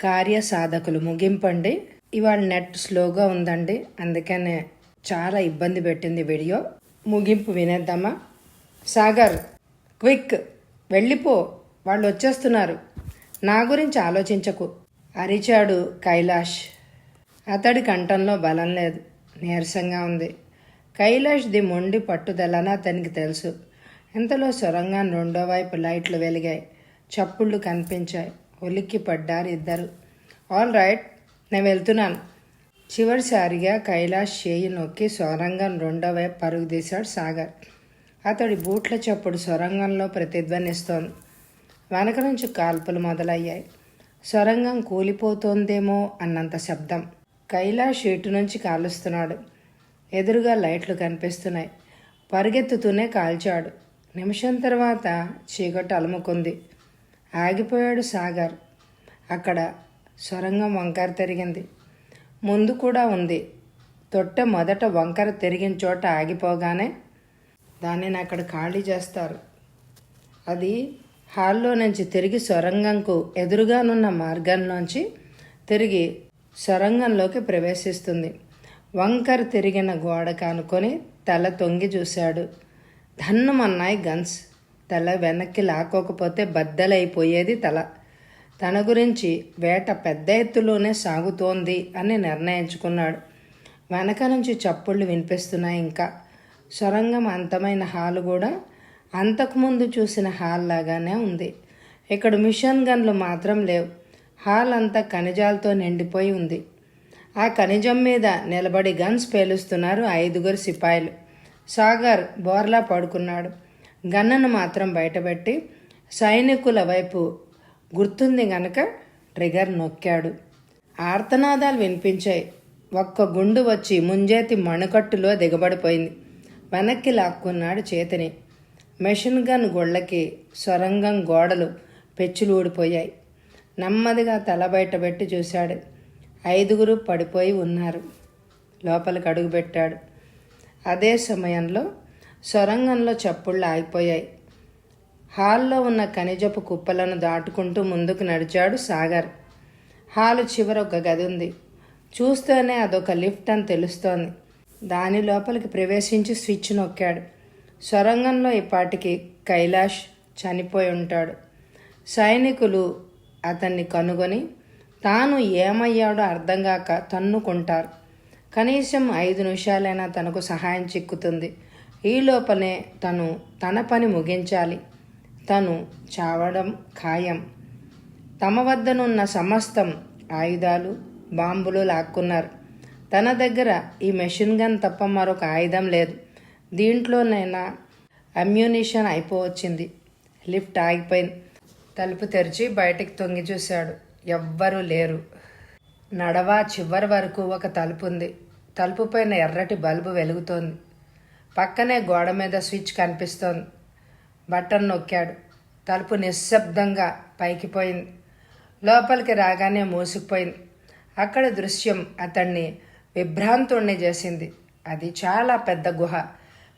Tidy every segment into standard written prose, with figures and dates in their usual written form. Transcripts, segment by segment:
కార్యసాధకులు ముగింపండి. ఇవాళ నెట్ స్లోగా ఉందండి, అందుకనే చాలా ఇబ్బంది పెట్టింది వీడియో. ముగింపు వినేద్దామా? సాగర్, క్విక్ వెళ్ళిపో, వాళ్ళు వచ్చేస్తున్నారు, నా గురించి ఆలోచించకు అరిచాడు కైలాష్. అతడి కంఠంలో బలం లేదు, నీరసంగా ఉంది. కైలాష్ది మొండి పట్టుదలని అతనికి తెలుసు. ఇంతలో సొరంగం రెండో వైపు లైట్లు వెలిగాయి, చప్పుళ్ళు కనిపించాయి. ఉలిక్కి పడ్డారు ఇద్దరు. ఆల్ రైట్, నేను వెళ్తున్నాను. చివరిసారిగా కైలాష్ చేయి నొక్కి సొరంగం రెండో వైపు పరుగు తీశాడు సాగర్. అతడి బూట్ల చప్పుడు సొరంగంలో ప్రతిధ్వనిస్తోంది. వెనక నుంచి కాల్పులు మొదలయ్యాయి. సొరంగం కూలిపోతోందేమో అన్నంత శబ్దం. కైలాష్ ఇటు నుంచి కాలుస్తున్నాడు. ఎదురుగా లైట్లు కనిపిస్తున్నాయి. పరిగెత్తుతూనే కాల్చాడు. నిమిషం తర్వాత చీకటి అలుముకుంది. ఆగిపోయాడు సాగర్. అక్కడ సొరంగం వంకర తిరిగింది. ముందు కూడా ఉంది. తొట్టె మొదట వంకర తిరిగిన చోట ఆగిపోగానే దానిని అక్కడ ఖాళీ చేస్తారు. అది హాల్లో నుంచి తిరిగి సొరంగంకు ఎదురుగానున్న మార్గంలోంచి తిరిగి సొరంగంలోకి ప్రవేశిస్తుంది. వంకర తిరిగిన గోడ కానుకొని తల తొంగి చూశాడు. ధన్నుమన్నాయి గన్స్. తల వెనక్కి లాక్కోకపోతే బద్దలైపోయేది తల. తన గురించి వేట పెద్ద ఎత్తులోనే సాగుతోంది అని నిర్ణయించుకున్నాడు. వెనక నుంచి చప్పుళ్ళు వినిపిస్తున్నాయి. ఇంకా సొరంగం అంతమైన హాలు కూడా అంతకుముందు చూసిన హాల్ లాగానే ఉంది. ఇక్కడ మిషన్ గన్లు మాత్రం లేవు. హాల్ అంతా ఖనిజాలతో నిండిపోయి ఉంది. ఆ ఖనిజం మీద నిలబడి గన్స్ పేలుస్తున్నారు 5 సిపాయిలు. సాగర్ బోర్లా పడుకున్నాడు. గన్నును మాత్రం బయటపెట్టి సైనికుల వైపు గుర్తుంది గనక ట్రిగర్ నొక్కాడు. ఆర్తనాదాలు వినిపించాయి. ఒక్క గుండు వచ్చి ముంజేతి మణుకట్టులో దిగబడిపోయింది. వెనక్కి లాక్కున్నాడు చేతిని. మెషిన్ గన్ గొళ్ళకి సొరంగం గోడలు పెచ్చులు ఊడిపోయాయి. నెమ్మదిగా తల బయటపెట్టి చూశాడు. 5 పడిపోయి ఉన్నారు. లోపలికి అడుగుపెట్టాడు. అదే సమయంలో సొరంగంలో చప్పుళ్ళు ఆగిపోయాయి. హాల్లో ఉన్న ఖనిజపు కుప్పలను దాటుకుంటూ ముందుకు నడిచాడు సాగర్. హాలు చివర ఒక గది ఉంది. చూస్తేనే అదొక లిఫ్ట్ అని తెలుస్తోంది. దాని లోపలికి ప్రవేశించి స్విచ్ నొక్కాడు. సొరంగంలో ఇప్పటికి కైలాష్ చనిపోయి ఉంటాడు. సైనికులు అతన్ని కనుగొని తాను ఏమయ్యాడో అర్థం కాక తన్నుకుంటారు. కనీసం 5 నిమిషాలైనా తనకు సహాయం చిక్కుతుంది. ఈ లోపలే తన పని ముగించాలి. తను చావడం ఖాయం. తమ వద్దనున్న సమస్తం ఆయుధాలు, బాంబులు లాక్కున్నారు. తన దగ్గర ఈ మెషిన్ గన్ తప్ప మరొక ఆయుధం లేదు. దీంట్లోనైనా అమ్యూనిషన్ అయిపోవచ్చింది. లిఫ్ట్ ఆగిపోయింది. తలుపు తెరిచి బయటికి తొంగి చూశాడు. ఎవ్వరూ లేరు. నడవా చివరి వరకు ఒక తలుపు ఉంది. తలుపు పైన ఎర్రటి బల్బు వెలుగుతోంది. పక్కనే గోడ మీద స్విచ్ కనిపిస్తోంది. బటన్ నొక్కాడు. తలుపు నిశ్శబ్దంగా పైకి పోయింది. లోపలికి రాగానే మూసుకుపోయింది. అక్కడ దృశ్యం అతన్ని విభ్రాంతుణ్ణి చేసింది. అది చాలా పెద్ద గుహ.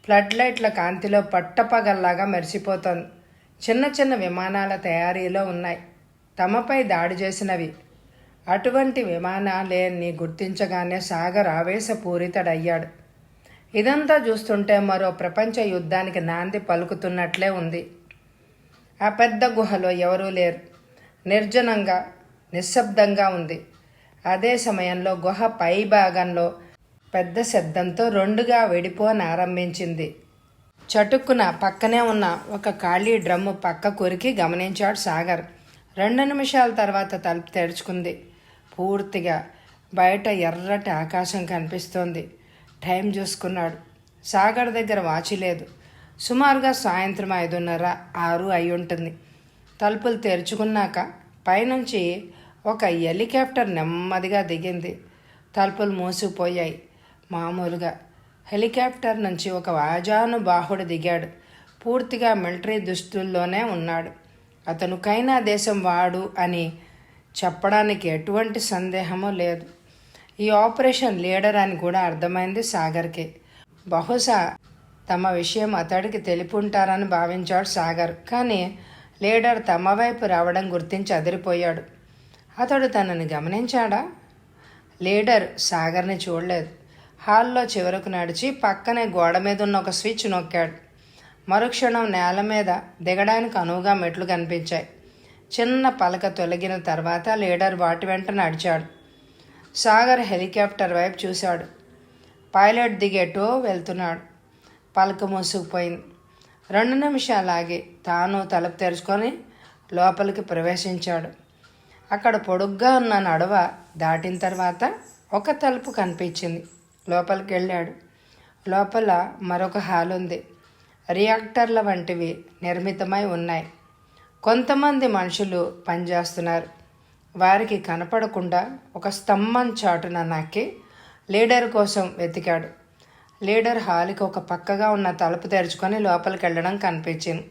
ఫ్లడ్ లైట్ల కాంతిలో పట్టపగల్లాగా మెరిసిపోతోంది. చిన్న చిన్న విమానాల తయారీలో ఉన్నాయి. తమపై దాడి చేసినవి. అటువంటి విమానాలేని గుర్తించగానే సాగర్ ఆవేశపూరితుడయ్యాడు. ఇదంతా చూస్తుంటే మరో ప్రపంచ యుద్ధానికి నాంది పలుకుతున్నట్లే ఉంది. ఆ పెద్ద గుహలో ఎవరూ లేరు. నిర్జనంగా, నిశ్శబ్దంగా ఉంది. అదే సమయంలో గుహ పై భాగంలో పెద్ద శబ్దంతో 2గా విడిపోనారంభించింది. చటుక్కున పక్కనే ఉన్న ఒక ఖాళీ డ్రమ్ము పక్క కొరికి గమనించాడు సాగర్. 2 నిమిషాల తర్వాత తలుపు తెరుచుకుంది. పూర్తిగా బయట ఎర్రటి ఆకాశం కనిపిస్తోంది. టైం చూసుకున్నాడు. సాగర్ దగ్గర వాచి లేదు. సుమారుగా సాయంత్రం 5:30, 6 అయి ఉంటుంది. తలుపులు తెరుచుకున్నాక పైనుంచి ఒక హెలికాప్టర్ నెమ్మదిగా దిగింది. తలుపులు మూసుకుపోయాయి. మామూలుగా హెలికాప్టర్ నుంచి ఒక ఆజానుబాహుడు దిగాడు. పూర్తిగా మిలిటరీ దుస్తుల్లోనే ఉన్నాడు. అతను కైనా దేశం వాడు అని చెప్పడానికి ఎటువంటి సందేహమూ లేదు. ఈ ఆపరేషన్ లీడర్ అని కూడా అర్థమైంది సాగర్కి. బహుశా తమ విషయం అతడికి తెలిపుంటారని భావించాడు సాగర్. కానీ లీడర్ తమ వైపు రావడం గుర్తించి అదిరిపోయాడు. అతడు తనని గమనించాడా? లీడర్ సాగర్ని చూడలేదు. హాల్లో చివరకు నడిచి పక్కనే గోడ మీద ఉన్న ఒక స్విచ్ నొక్కాడు. మరుక్షణం నేల మీద దిగడానికి అనువుగా మెట్లు కనిపించాయి. చిన్న పలక తొలగిన తర్వాత లీడర్ వాటి వెంట నడిచాడు. సాగర్ హెలికాప్టర్ వైపు చూశాడు. పైలట్ దిగేటో వెళ్తున్నాడు. పలక మూసుకుపోయింది. 2 నిమిషాలాగి తాను తలుపు తెరుచుకొని లోపలికి ప్రవేశించాడు. అక్కడ పొడుగ్గా ఉన్న నడవ దాటిన తర్వాత ఒక తలుపు కనిపించింది. లోపలికి వెళ్ళాడు. లోపల మరొక హాల్ ఉంది. రియాక్టర్ల వంటివి నిర్మితమై ఉన్నాయి. కొంతమంది మనుషులు పనిచేస్తున్నారు. వారికి కనపడకుండా ఒక స్తంభం చాటున నక్కి లీడర్ కోసం వెతికాడు. లీడర్ హాల్కి ఒక పక్కగా ఉన్న తలుపు తెరుచుకొని లోపలికి వెళ్ళడం కనిపించింది.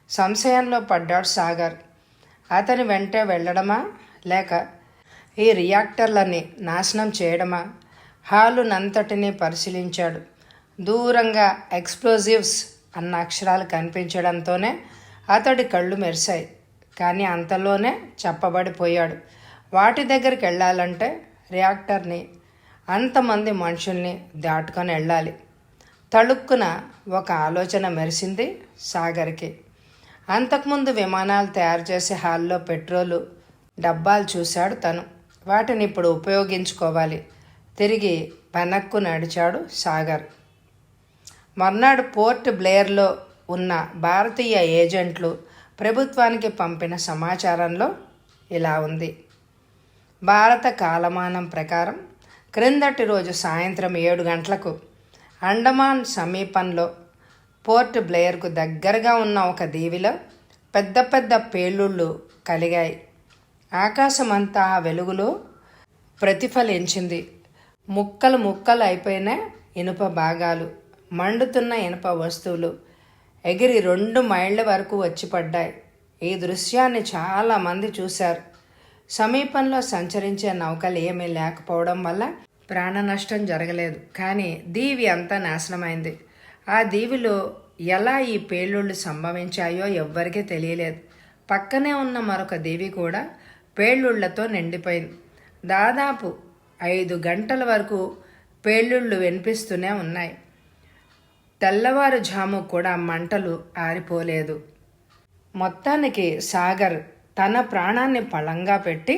సంశయంలో పడ్డాడు సాగర్. అతని వెంటే వెళ్ళడమా లేక ఈ రియాక్టర్లని నాశనం చేయడమా? హాలునంతటినీ పరిశీలించాడు. దూరంగా ఎక్స్ప్లోజివ్స్ అన్న అక్షరాలు కనిపించడంతోనే అతడి కళ్ళు మెరిశాయి. కానీ అంతలోనే చెప్పబడిపోయాడు. వాటి దగ్గరికి వెళ్ళాలంటే రియాక్టర్ని అంతమంది మనుషుల్ని దాటుకొని వెళ్ళాలి. తళుక్కున ఒక ఆలోచన మెరిసింది సాగర్కి. అంతకుముందు విమానాలు తయారు చేసే హాల్లో పెట్రోలు డబ్బాలు చూశాడు తను. వాటిని ఇప్పుడు ఉపయోగించుకోవాలి. తిరిగి వెనక్కు నడిచాడు సాగర్. మర్నాడు పోర్ట్ బ్లేయర్లో ఉన్న భారతీయ ఏజెంట్లు ప్రభుత్వానికి పంపిన సమాచారంలో ఇలా ఉంది. భారత కాలమానం ప్రకారం క్రిందటి రోజు సాయంత్రం 7 గంటలకు అండమాన్ సమీపంలో పోర్ట్ బ్లేయర్కు దగ్గరగా ఉన్న ఒక దీవిలో పెద్ద పెద్ద పేలుళ్ళు కలిగాయి. ఆకాశమంతా ఆ వెలుగులో ప్రతిఫలించింది. ముక్కలు ముక్కలు అయిపోయిన ఇనుప భాగాలు, మండుతున్న ఇనుప వస్తువులు ఎగిరి 2 మైళ్ళ వరకు వచ్చి పడ్డాయి. ఈ దృశ్యాన్ని చాలామంది చూశారు. సమీపంలో సంచరించే నౌకలు ఏమీ లేకపోవడం వల్ల ప్రాణ నష్టం జరగలేదు. కానీ దీవి అంతా నాశనమైంది. ఆ దీవిలో ఎలా ఈ పేలుళ్ళు సంభవించాయో ఎవ్వరికీ తెలియలేదు. పక్కనే ఉన్న మరొక దీవి కూడా పేలుళ్లతో నిండిపోయింది. దాదాపు 5 గంటల వరకు పేలుళ్ళు వినిపిస్తూనే ఉన్నాయి. తెల్లవారుజాము కూడా మంటలు ఆరిపోలేదు. మొత్తానికి సాగర్ తన ప్రాణాన్ని పళంగా పెట్టి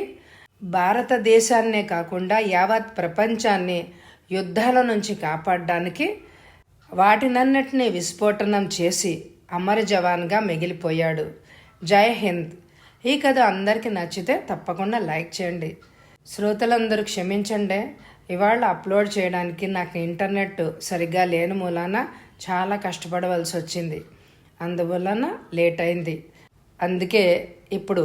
భారతదేశాన్నే కాకుండా యావత్ ప్రపంచాన్ని యుద్ధాల నుంచి కాపాడడానికి వాటినన్నిటినీ విస్ఫోటనం చేసి అమర జవాన్గా మిగిలిపోయాడు. జై హింద్. ఈ కథ అందరికీ నచ్చితే తప్పకుండా లైక్ చేయండి. శ్రోతలందరూ క్షమించండి. ఇవాళ అప్లోడ్ చేయడానికి నాకు ఇంటర్నెట్ సరిగ్గా లేని మూలాన చాలా కష్టపడవలసి వచ్చింది. అందువలన లేట్ అయింది. అందుకే ఇప్పుడు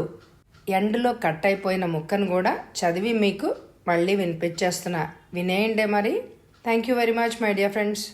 ఎండ్లో కట్ అయిపోయిన ముక్కను కూడా చదివి మీకు మళ్ళీ వినిపించేస్తున్నా. వినేయండి మరి. Thank you very much my dear friends.